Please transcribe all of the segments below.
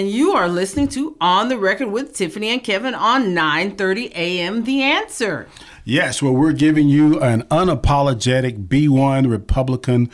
And you are listening to On the Record with Tiffany and Kevin on 9:30 a.m. The Answer. Yes, well, we're giving you an unapologetic B1 Republican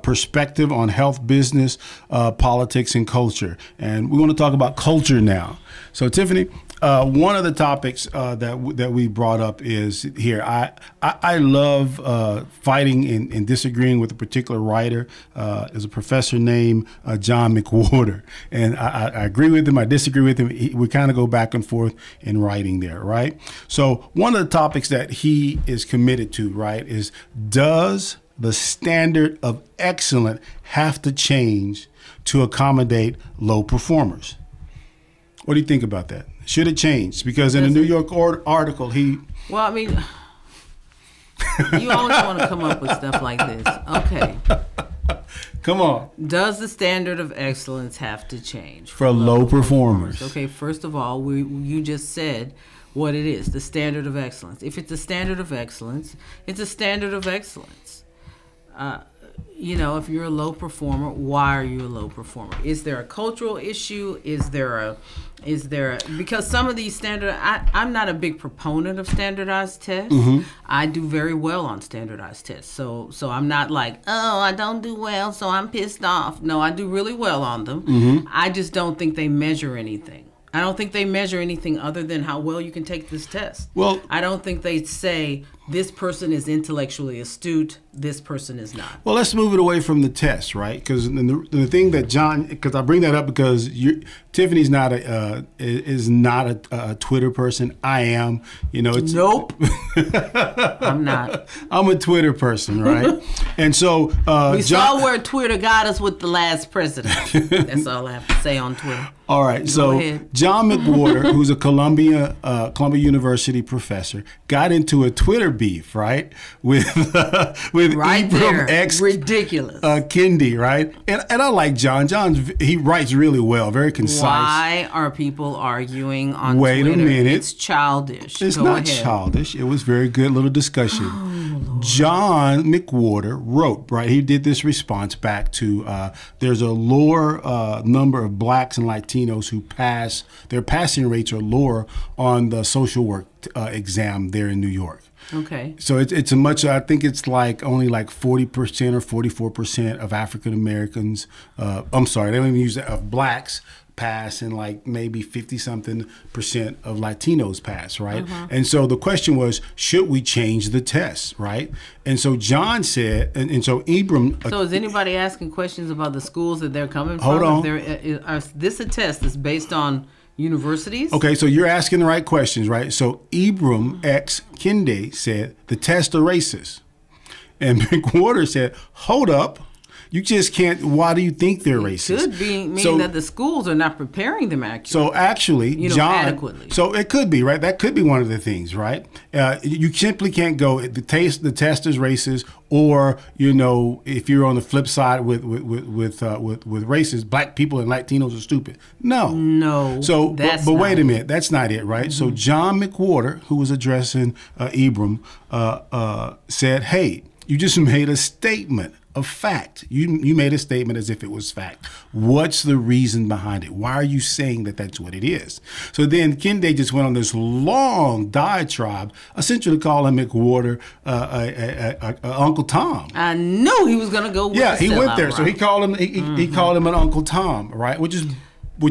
perspective on health, business, politics, and culture. And we want to talk about culture now. So, Tiffany, one of the topics that we brought up is here. I love fighting and disagreeing with a particular writer. There's a professor named John McWhorter, and I agree with him. I disagree with him. We kind of go back and forth in writing there, right? So one of the topics that he is committed to, right, is does the standard of excellence have to change to accommodate low performers? What do you think about that? Should it change? Because in a New York article, Well, I mean, you always want to come up with stuff like this. Okay. Come on. Does the standard of excellence have to change for low performers? Okay, first of all, you just said what it is, the standard of excellence. If it's a standard of excellence, it's a standard of excellence. You know, if you're a low performer, why are you a low performer? Is there a cultural issue? Is there because some of these I'm not a big proponent of standardized tests. Mm-hmm. I do very well on standardized tests. So I'm not like, oh, I don't do well, so I'm pissed off. No, I do really well on them. Mm-hmm. I just don't think they measure anything. I don't think they measure anything other than how well you can take this test. Well, I don't think they say this person is intellectually astute, this person is not. Well, let's move it away from the test, right? Because the thing that because I bring that up because Tiffany's not is not a Twitter person. I am, Nope. I'm not. I'm a Twitter person, right? And so we saw where Twitter got us with the last president. That's all I have to say on Twitter. All right, so John McWhorter, who's a Columbia University professor, got into a Twitter beef, right, with Ibram X, ridiculous, Kendi, right, and I like John. He writes really well, very concise. Why are people arguing on Wait Twitter? a minute, it's childish. It's not childish. It was very good little discussion. Oh, John McWhorter wrote, right. He did this response back to there's a lower number of blacks and Latinos who pass, their passing rates are lower on the social work exam there in New York. Okay. So it's a much, I think it's like only like 40% or 44% of African Americans, I'm sorry, they don't even use that, of blacks pass, and like maybe 50-something% of Latinos pass, right? Uh-huh. And so the question was, should we change the test, right? And so John said, and so Ibram. So is anybody asking questions about the schools that they're coming from? Hold on. Is this a test that's based on universities? Okay, so you're asking the right questions, right? So Ibram X Kendi said the tests are racist. And McWhorter said, hold up. You just can't. Why do you think they're racist? It could mean that the schools are not preparing them accurately. So actually, John, adequately. So it could be, right? That could be one of the things, right? You simply can't go. The test is racist, or if you're on the flip side with racists, black people and Latinos are stupid. No. So, but wait a minute, that's not it, right? Mm-hmm. So John McWhorter, who was addressing Ibram, said, "Hey, you just made a statement of fact. You made a statement as if it was fact. What's the reason behind it? Why are you saying that that's what it is?" So then Kendi just went on this long diatribe, essentially calling McWhorter Uncle Tom. I knew he was going to go with he went there. Right. So he called him. He called him an Uncle Tom, right? Which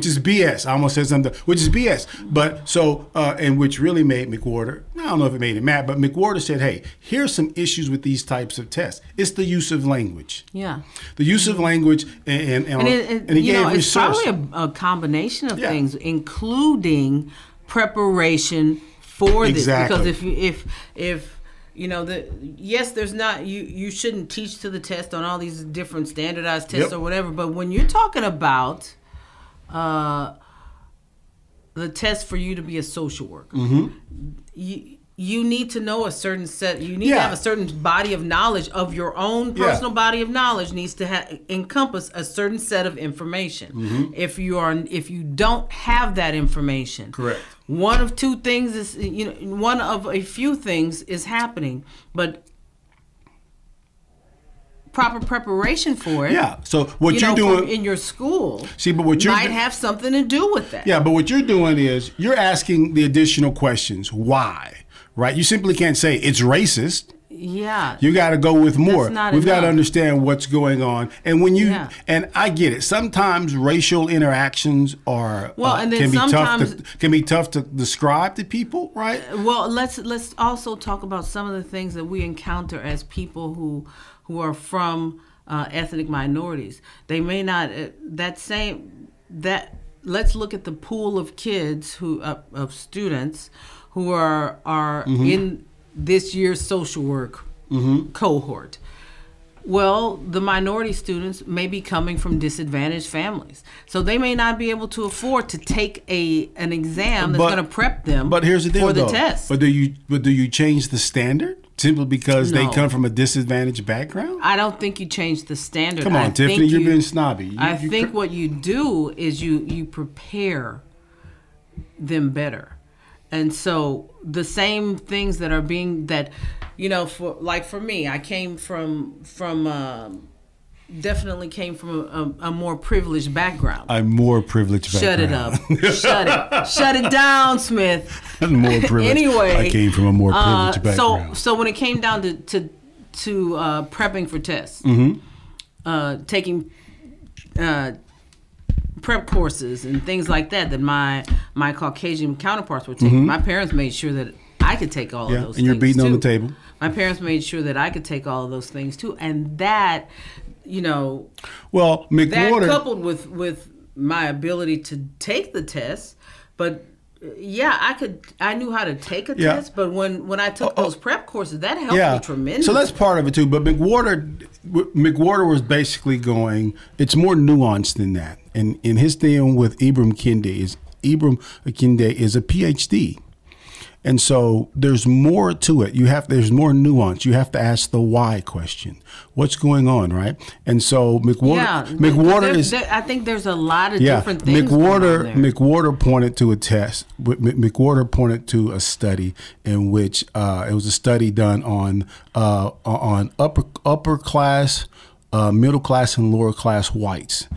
is BS. I almost said something, which is BS. But so, and which really made McWhorter, I don't know if it made him mad, but McWhorter said, hey, here's some issues with these types of tests. It's the use of language. Yeah. The use of language, and he gave it's probably a combination of things, including preparation for this. Exactly. Because if yes, there's not, you shouldn't teach to the test on all these different standardized tests or whatever, but when you're talking about the test for you to be a social worker, you need to know a certain set. You need to have a certain body of knowledge of your own personal body of knowledge needs to encompass a certain set of information. Mm-hmm. If you don't have that information, correct. One of two things is one of a few things is happening, but proper preparation for it. Yeah. So what you're doing in your school, see, but what you might have something to do with that. Yeah, but what you're doing is you're asking the additional questions. Why? Right? You simply can't say it's racist. Yeah. You got to go with more. We've got to enough. understand what's going on. And when you and I get it. Sometimes racial interactions are and then can be tough to describe to people, right? Well, let's also talk about some of the things that we encounter as people who are from ethnic minorities. They may not let's look at the pool of kids of students who are in this year's social work cohort. Well, the minority students may be coming from disadvantaged families, so they may not be able to afford to take an exam that's going to prep them. But here's the deal, for the test. But do you change the standard simply because they come from a disadvantaged background? I don't think you change the standard. Come on, Tiffany, you're being snobby. I think what you do is you prepare them better. And so the same things that are being for me, I came from definitely came from a more privileged background. A more privileged background. Shut it up. Shut it down, Smith. More privileged. Anyway, I came from a more privileged background. So when it came down to prepping for tests, taking prep courses and things like that my Caucasian counterparts were taking. My parents made sure that I could take all of those things. And you're beating on the table. My parents made sure that I could take all of those things too. And that, McWhorter, that coupled with my ability to take the test, but I knew how to take a test, but when I took those prep courses, that helped me tremendously. So that's part of it too. But McWhorter was basically going, it's more nuanced than that. And in his thing with Ibram Kendi is a PhD. And so there's more to it. There's more nuance. You have to ask the why question. What's going on, right? And so McWhorter is. I think there's a lot of different things. McWhorter pointed to a test. McWhorter pointed to a study in which it was a study done on upper class, middle class, and lower class whites.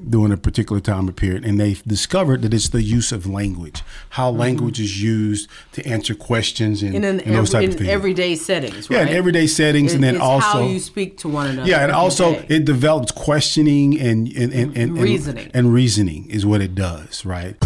During a particular time period, and they discovered that it's the use of language, how language is used to answer questions and those type of things. Everyday settings, right? Yeah, in everyday settings, and then also how you speak to one another. Yeah, and also it develops questioning and reasoning. And reasoning is what it does, right?